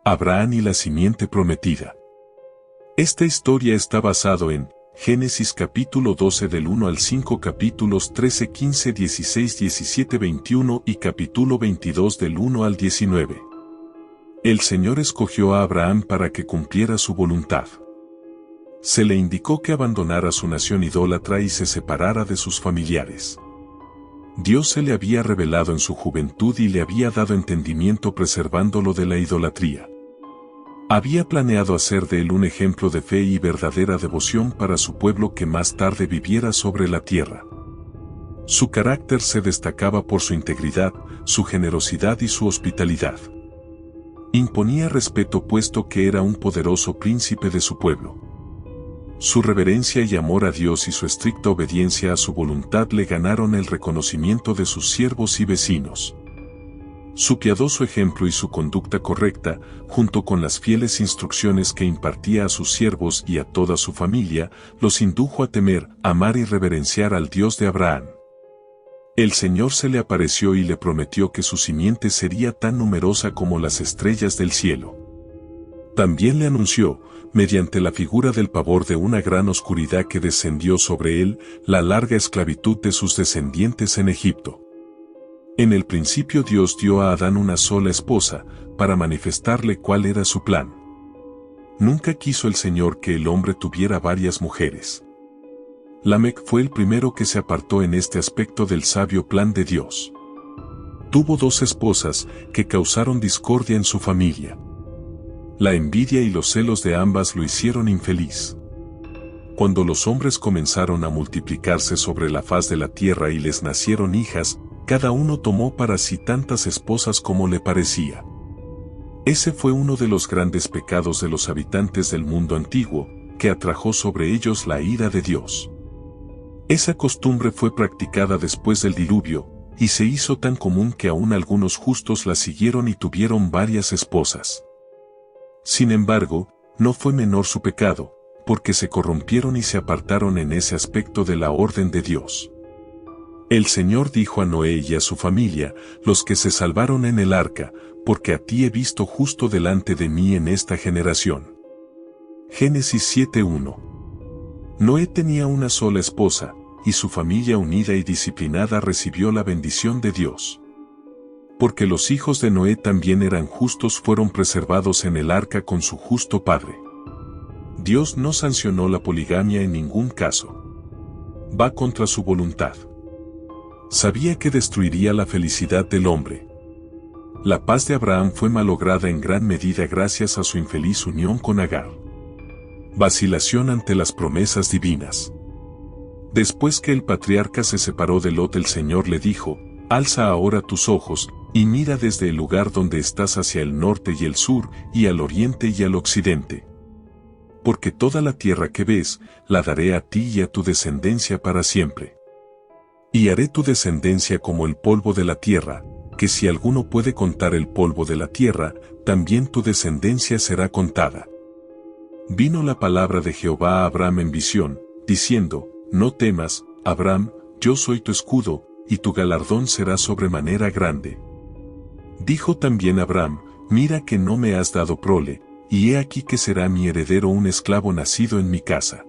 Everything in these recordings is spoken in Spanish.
Abraham y la simiente prometida. Esta historia está basado en Génesis capítulo 12 del 1 al 5, capítulos 13, 15, 16, 17, 21 y capítulo 22 del 1 al 19. El Señor escogió a Abraham para que cumpliera su voluntad. Se le indicó que abandonara su nación idólatra y se separara de sus familiares. Dios se le había revelado en su juventud y le había dado entendimiento preservándolo de la idolatría. Había planeado hacer de él un ejemplo de fe y verdadera devoción para su pueblo que más tarde viviera sobre la tierra. Su carácter se destacaba por su integridad, su generosidad y su hospitalidad. Imponía respeto puesto que era un poderoso príncipe de su pueblo. Su reverencia y amor a Dios y su estricta obediencia a su voluntad le ganaron el reconocimiento de sus siervos y vecinos. Su piadoso ejemplo y su conducta correcta, junto con las fieles instrucciones que impartía a sus siervos y a toda su familia, los indujo a temer, amar y reverenciar al Dios de Abraham. El Señor se le apareció y le prometió que su simiente sería tan numerosa como las estrellas del cielo. También le anunció, mediante la figura del pavor de una gran oscuridad que descendió sobre él, la larga esclavitud de sus descendientes en Egipto. En el principio Dios dio a Adán una sola esposa, para manifestarle cuál era su plan. Nunca quiso el Señor que el hombre tuviera varias mujeres. Lamec fue el primero que se apartó en este aspecto del sabio plan de Dios. Tuvo 2 esposas, que causaron discordia en su familia. La envidia y los celos de ambas lo hicieron infeliz. Cuando los hombres comenzaron a multiplicarse sobre la faz de la tierra y les nacieron hijas, cada uno tomó para sí tantas esposas como le parecía. Ese fue uno de los grandes pecados de los habitantes del mundo antiguo, que atrajo sobre ellos la ira de Dios. Esa costumbre fue practicada después del diluvio, y se hizo tan común que aún algunos justos la siguieron y tuvieron varias esposas. Sin embargo, no fue menor su pecado, porque se corrompieron y se apartaron en ese aspecto de la orden de Dios. El Señor dijo a Noé y a su familia, los que se salvaron en el arca, porque a ti he visto justo delante de mí en esta generación. Génesis 7:1. Noé tenía una sola esposa, y su familia unida y disciplinada recibió la bendición de Dios. Porque los hijos de Noé también eran justos, fueron preservados en el arca con su justo padre. Dios no sancionó la poligamia en ningún caso. Va contra su voluntad. Sabía que destruiría la felicidad del hombre. La paz de Abraham fue malograda en gran medida gracias a su infeliz unión con Agar. Vacilación ante las promesas divinas. Después que el patriarca se separó de Lot, el Señor le dijo, alza ahora tus ojos, y mira desde el lugar donde estás hacia el norte y el sur, y al oriente y al occidente. Porque toda la tierra que ves, la daré a ti y a tu descendencia para siempre. Y haré tu descendencia como el polvo de la tierra, que si alguno puede contar el polvo de la tierra, también tu descendencia será contada. Vino la palabra de Jehová a Abraham en visión, diciendo, no temas, Abraham, yo soy tu escudo, y tu galardón será sobremanera grande. Dijo también Abraham, mira que no me has dado prole, y he aquí que será mi heredero un esclavo nacido en mi casa.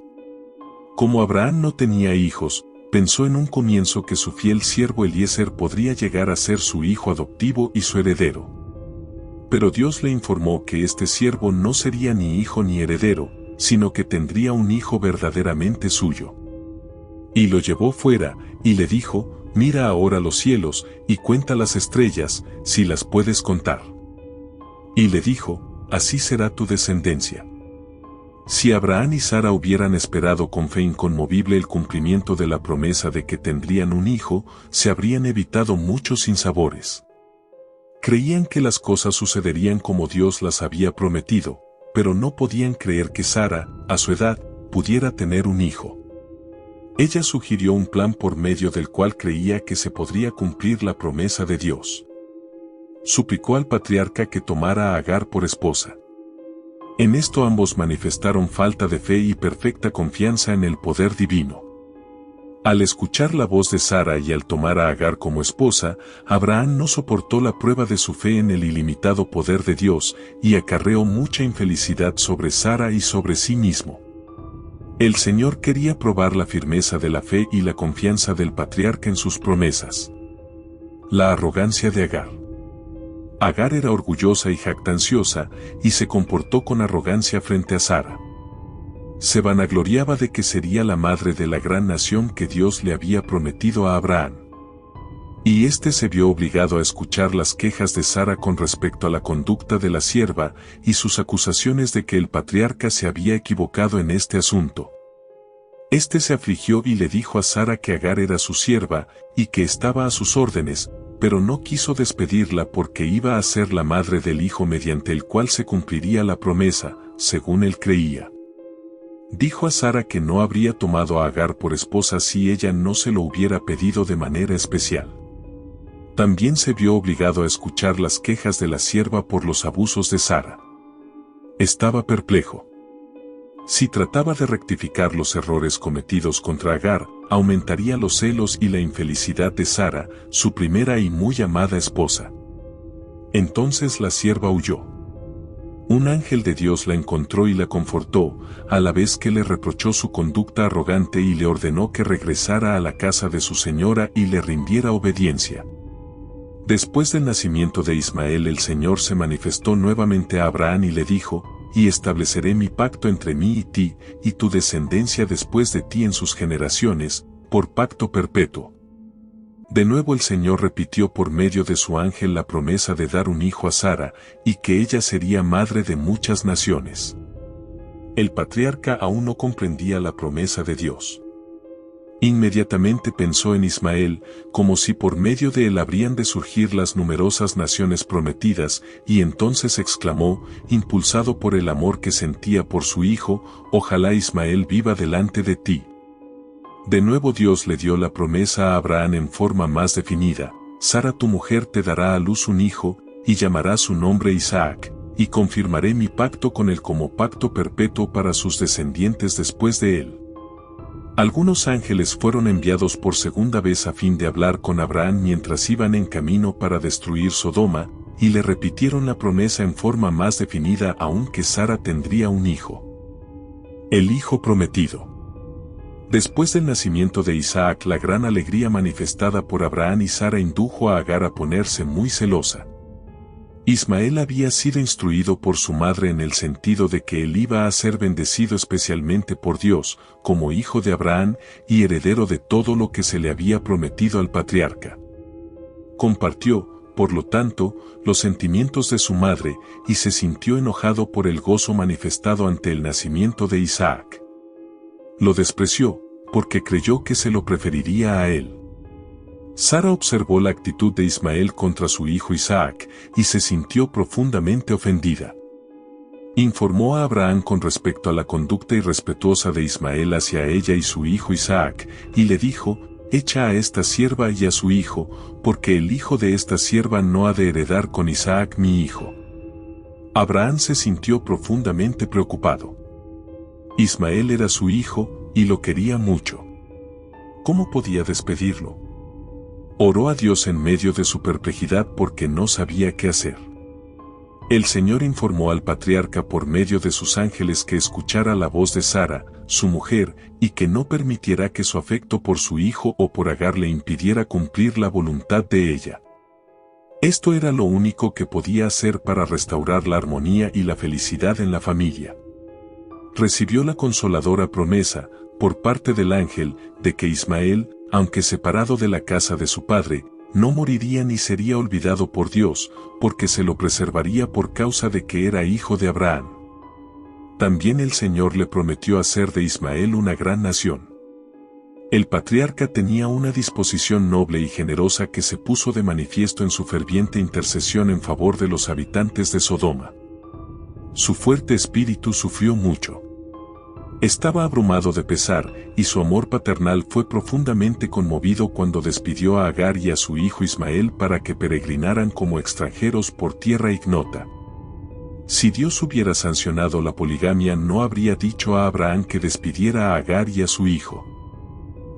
Como Abraham no tenía hijos, pensó en un comienzo que su fiel siervo Eliezer podría llegar a ser su hijo adoptivo y su heredero. Pero Dios le informó que este siervo no sería ni hijo ni heredero, sino que tendría un hijo verdaderamente suyo. Y lo llevó fuera, y le dijo, mira ahora los cielos, y cuenta las estrellas, si las puedes contar. Y le dijo, así será tu descendencia. Si Abraham y Sara hubieran esperado con fe inconmovible el cumplimiento de la promesa de que tendrían un hijo, se habrían evitado muchos sinsabores. Creían que las cosas sucederían como Dios las había prometido, pero no podían creer que Sara, a su edad, pudiera tener un hijo. Ella sugirió un plan por medio del cual creía que se podría cumplir la promesa de Dios. Suplicó al patriarca que tomara a Agar por esposa. En esto ambos manifestaron falta de fe y perfecta confianza en el poder divino. Al escuchar la voz de Sara y al tomar a Agar como esposa, Abraham no soportó la prueba de su fe en el ilimitado poder de Dios y acarreó mucha infelicidad sobre Sara y sobre sí mismo. El Señor quería probar la firmeza de la fe y la confianza del patriarca en sus promesas. La arrogancia de Agar. Agar era orgullosa y jactanciosa, y se comportó con arrogancia frente a Sara. Se vanagloriaba de que sería la madre de la gran nación que Dios le había prometido a Abraham. Y éste se vio obligado a escuchar las quejas de Sara con respecto a la conducta de la sierva y sus acusaciones de que el patriarca se había equivocado en este asunto. Este se afligió y le dijo a Sara que Agar era su sierva y que estaba a sus órdenes, pero no quiso despedirla porque iba a ser la madre del hijo mediante el cual se cumpliría la promesa, según él creía. Dijo a Sara que no habría tomado a Agar por esposa si ella no se lo hubiera pedido de manera especial. También se vio obligado a escuchar las quejas de la sierva por los abusos de Sara. Estaba perplejo. Si trataba de rectificar los errores cometidos contra Agar, aumentaría los celos y la infelicidad de Sara, su primera y muy amada esposa. Entonces la sierva huyó. Un ángel de Dios la encontró y la confortó, a la vez que le reprochó su conducta arrogante y le ordenó que regresara a la casa de su señora y le rindiera obediencia. Después del nacimiento de Ismael, el Señor se manifestó nuevamente a Abraham y le dijo: «Y estableceré mi pacto entre mí y ti, y tu descendencia después de ti en sus generaciones, por pacto perpetuo». De nuevo el Señor repitió por medio de su ángel la promesa de dar un hijo a Sara, y que ella sería madre de muchas naciones. El patriarca aún no comprendía la promesa de Dios. Inmediatamente pensó en Ismael, como si por medio de él habrían de surgir las numerosas naciones prometidas, y entonces exclamó, impulsado por el amor que sentía por su hijo: «Ojalá Ismael viva delante de ti». De nuevo Dios le dio la promesa a Abraham en forma más definida: «Sara tu mujer te dará a luz un hijo, y llamará su nombre Isaac, y confirmaré mi pacto con él como pacto perpetuo para sus descendientes después de él». Algunos ángeles fueron enviados por segunda vez a fin de hablar con Abraham mientras iban en camino para destruir Sodoma, y le repitieron la promesa en forma más definida aún que Sara tendría un hijo. El hijo prometido. Después del nacimiento de Isaac, la gran alegría manifestada por Abraham y Sara indujo a Agar a ponerse muy celosa. Ismael había sido instruido por su madre en el sentido de que él iba a ser bendecido especialmente por Dios, como hijo de Abraham y heredero de todo lo que se le había prometido al patriarca. Compartió, por lo tanto, los sentimientos de su madre, y se sintió enojado por el gozo manifestado ante el nacimiento de Isaac. Lo despreció, porque creyó que se lo preferiría a él. Sara observó la actitud de Ismael contra su hijo Isaac, y se sintió profundamente ofendida. Informó a Abraham con respecto a la conducta irrespetuosa de Ismael hacia ella y su hijo Isaac, y le dijo: «Echa a esta sierva y a su hijo, porque el hijo de esta sierva no ha de heredar con Isaac mi hijo». Abraham se sintió profundamente preocupado. Ismael era su hijo, y lo quería mucho. ¿Cómo podía despedirlo? Oró a Dios en medio de su perplejidad porque no sabía qué hacer. El Señor informó al patriarca por medio de sus ángeles que escuchara la voz de Sara, su mujer, y que no permitiera que su afecto por su hijo o por Agar le impidiera cumplir la voluntad de ella. Esto era lo único que podía hacer para restaurar la armonía y la felicidad en la familia. Recibió la consoladora promesa, por parte del ángel, de que Ismael, aunque separado de la casa de su padre, no moriría ni sería olvidado por Dios, porque se lo preservaría por causa de que era hijo de Abraham. También el Señor le prometió hacer de Ismael una gran nación. El patriarca tenía una disposición noble y generosa que se puso de manifiesto en su ferviente intercesión en favor de los habitantes de Sodoma. Su fuerte espíritu sufrió mucho. Estaba abrumado de pesar, y su amor paternal fue profundamente conmovido cuando despidió a Agar y a su hijo Ismael para que peregrinaran como extranjeros por tierra ignota. Si Dios hubiera sancionado la poligamia, no habría dicho a Abraham que despidiera a Agar y a su hijo.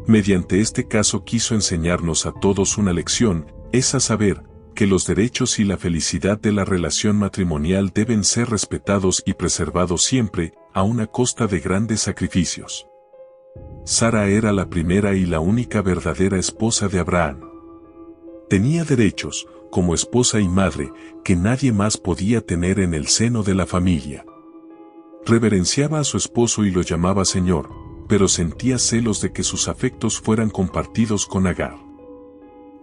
Mediante este caso quiso enseñarnos a todos una lección, es a saber, que los derechos y la felicidad de la relación matrimonial deben ser respetados y preservados siempre, a una costa de grandes sacrificios. Sara era la primera y la única verdadera esposa de Abraham. Tenía derechos, como esposa y madre, que nadie más podía tener en el seno de la familia. Reverenciaba a su esposo y lo llamaba Señor, pero sentía celos de que sus afectos fueran compartidos con Agar.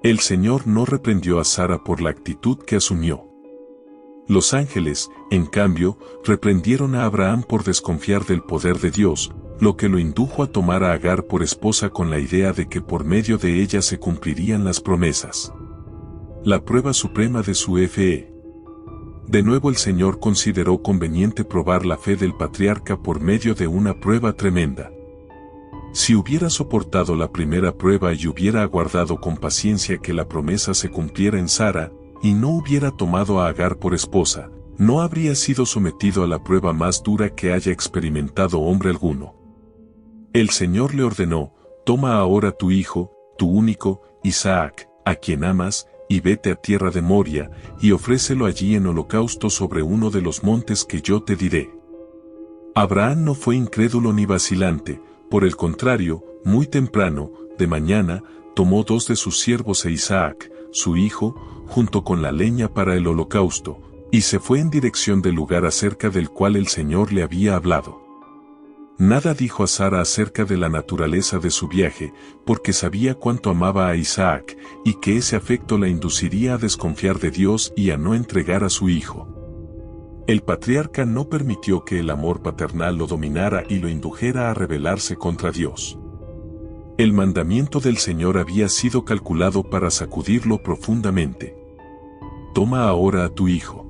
El Señor no reprendió a Sara por la actitud que asumió. Los ángeles, en cambio, reprendieron a Abraham por desconfiar del poder de Dios, lo que lo indujo a tomar a Agar por esposa con la idea de que por medio de ella se cumplirían las promesas. La prueba suprema de su fe. De nuevo el Señor consideró conveniente probar la fe del patriarca por medio de una prueba tremenda. Si hubiera soportado la primera prueba y hubiera aguardado con paciencia que la promesa se cumpliera en Sara, y no hubiera tomado a Agar por esposa, no habría sido sometido a la prueba más dura que haya experimentado hombre alguno. El Señor le ordenó: toma ahora tu hijo, tu único, Isaac, a quien amas, y vete a tierra de Moria, y ofrécelo allí en holocausto sobre uno de los montes que yo te diré. Abraham no fue incrédulo ni vacilante, por el contrario, muy temprano, de mañana, tomó 2 de sus siervos e Isaac, su hijo, junto con la leña para el holocausto, y se fue en dirección del lugar acerca del cual el Señor le había hablado. Nada dijo a Sara acerca de la naturaleza de su viaje, porque sabía cuánto amaba a Isaac, y que ese afecto la induciría a desconfiar de Dios y a no entregar a su hijo. El patriarca no permitió que el amor paternal lo dominara y lo indujera a rebelarse contra Dios. El mandamiento del Señor había sido calculado para sacudirlo profundamente. Toma ahora a tu hijo.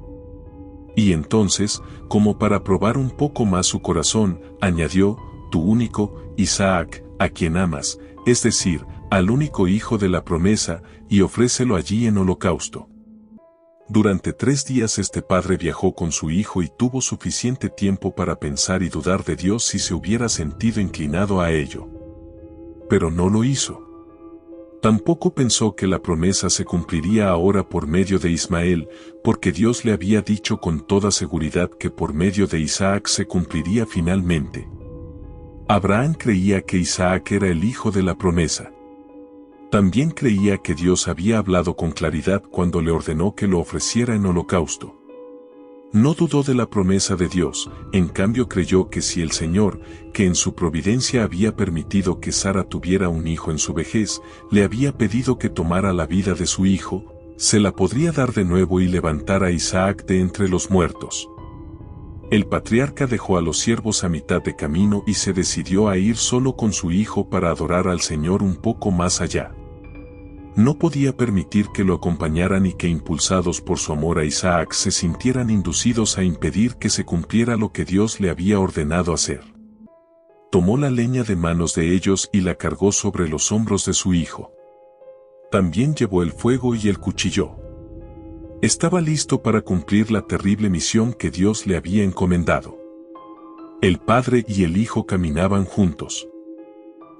Y entonces, como para probar un poco más su corazón, añadió: tu único, Isaac, a quien amas, es decir, al único hijo de la promesa, y ofrécelo allí en holocausto. Durante 3 días este padre viajó con su hijo y tuvo suficiente tiempo para pensar y dudar de Dios si se hubiera sentido inclinado a ello. Pero no lo hizo. Tampoco pensó que la promesa se cumpliría ahora por medio de Ismael, porque Dios le había dicho con toda seguridad que por medio de Isaac se cumpliría finalmente. Abraham creía que Isaac era el hijo de la promesa. También creía que Dios había hablado con claridad cuando le ordenó que lo ofreciera en holocausto. No dudó de la promesa de Dios, en cambio creyó que si el Señor, que en su providencia había permitido que Sara tuviera un hijo en su vejez, le había pedido que tomara la vida de su hijo, se la podría dar de nuevo y levantar a Isaac de entre los muertos. El patriarca dejó a los siervos a mitad de camino y se decidió a ir solo con su hijo para adorar al Señor un poco más allá. No podía permitir que lo acompañaran y que impulsados por su amor a Isaac se sintieran inducidos a impedir que se cumpliera lo que Dios le había ordenado hacer. Tomó la leña de manos de ellos y la cargó sobre los hombros de su hijo. También llevó el fuego y el cuchillo. Estaba listo para cumplir la terrible misión que Dios le había encomendado. El padre y el hijo caminaban juntos.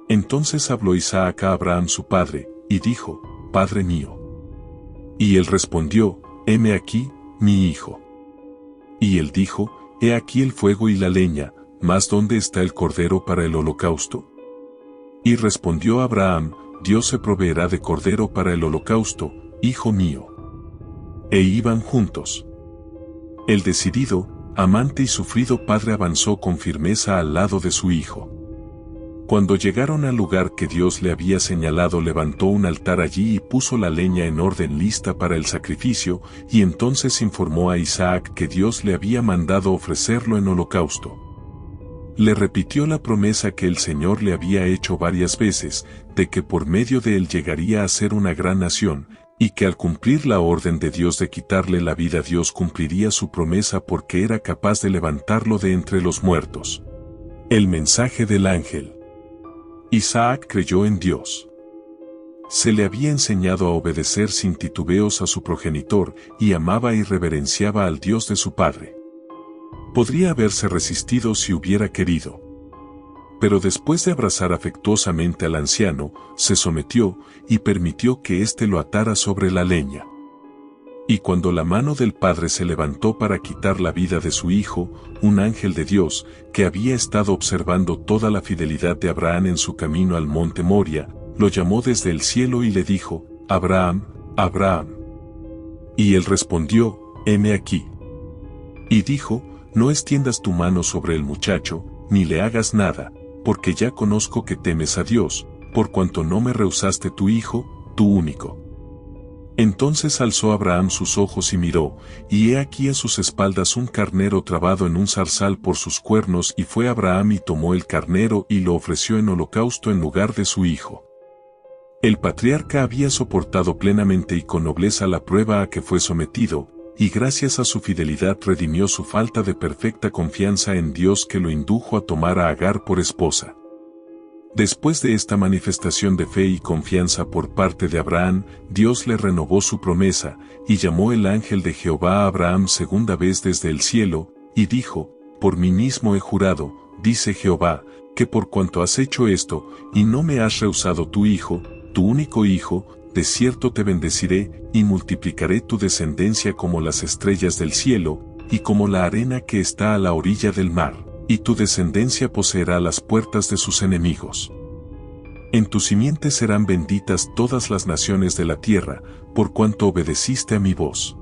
Entonces habló Isaac a Abraham su padre, y dijo: Padre mío. Y él respondió: Heme aquí, mi hijo. Y él dijo: He aquí el fuego y la leña, mas ¿dónde está el cordero para el holocausto? Y respondió Abraham: Dios se proveerá de cordero para el holocausto, hijo mío. E iban juntos. El decidido, amante y sufrido padre avanzó con firmeza al lado de su hijo. Cuando llegaron al lugar que Dios le había señalado, levantó un altar allí y puso la leña en orden lista para el sacrificio, y entonces informó a Isaac que Dios le había mandado ofrecerlo en holocausto. Le repitió la promesa que el Señor le había hecho varias veces, de que por medio de él llegaría a ser una gran nación, y que al cumplir la orden de Dios de quitarle la vida, Dios cumpliría su promesa porque era capaz de levantarlo de entre los muertos. El mensaje del ángel. Isaac creyó en Dios. Se le había enseñado a obedecer sin titubeos a su progenitor, y amaba y reverenciaba al Dios de su padre. Podría haberse resistido si hubiera querido. Pero después de abrazar afectuosamente al anciano, se sometió y permitió que éste lo atara sobre la leña. Y cuando la mano del padre se levantó para quitar la vida de su hijo, un ángel de Dios, que había estado observando toda la fidelidad de Abraham en su camino al monte Moria, lo llamó desde el cielo y le dijo: Abraham, Abraham. Y él respondió: heme aquí. Y dijo: no extiendas tu mano sobre el muchacho, ni le hagas nada, porque ya conozco que temes a Dios, por cuanto no me rehusaste tu hijo, tu único. Entonces alzó Abraham sus ojos y miró, y he aquí a sus espaldas un carnero trabado en un zarzal por sus cuernos, y fue Abraham y tomó el carnero y lo ofreció en holocausto en lugar de su hijo. El patriarca había soportado plenamente y con nobleza la prueba a que fue sometido, y gracias a su fidelidad redimió su falta de perfecta confianza en Dios que lo indujo a tomar a Agar por esposa. Después de esta manifestación de fe y confianza por parte de Abraham, Dios le renovó su promesa, y llamó el ángel de Jehová a Abraham segunda vez desde el cielo, y dijo: por mí mismo he jurado, dice Jehová, que por cuanto has hecho esto, y no me has rehusado tu hijo, tu único hijo, de cierto te bendeciré, y multiplicaré tu descendencia como las estrellas del cielo, y como la arena que está a la orilla del mar, y tu descendencia poseerá las puertas de sus enemigos. En tu simiente serán benditas todas las naciones de la tierra, por cuanto obedeciste a mi voz.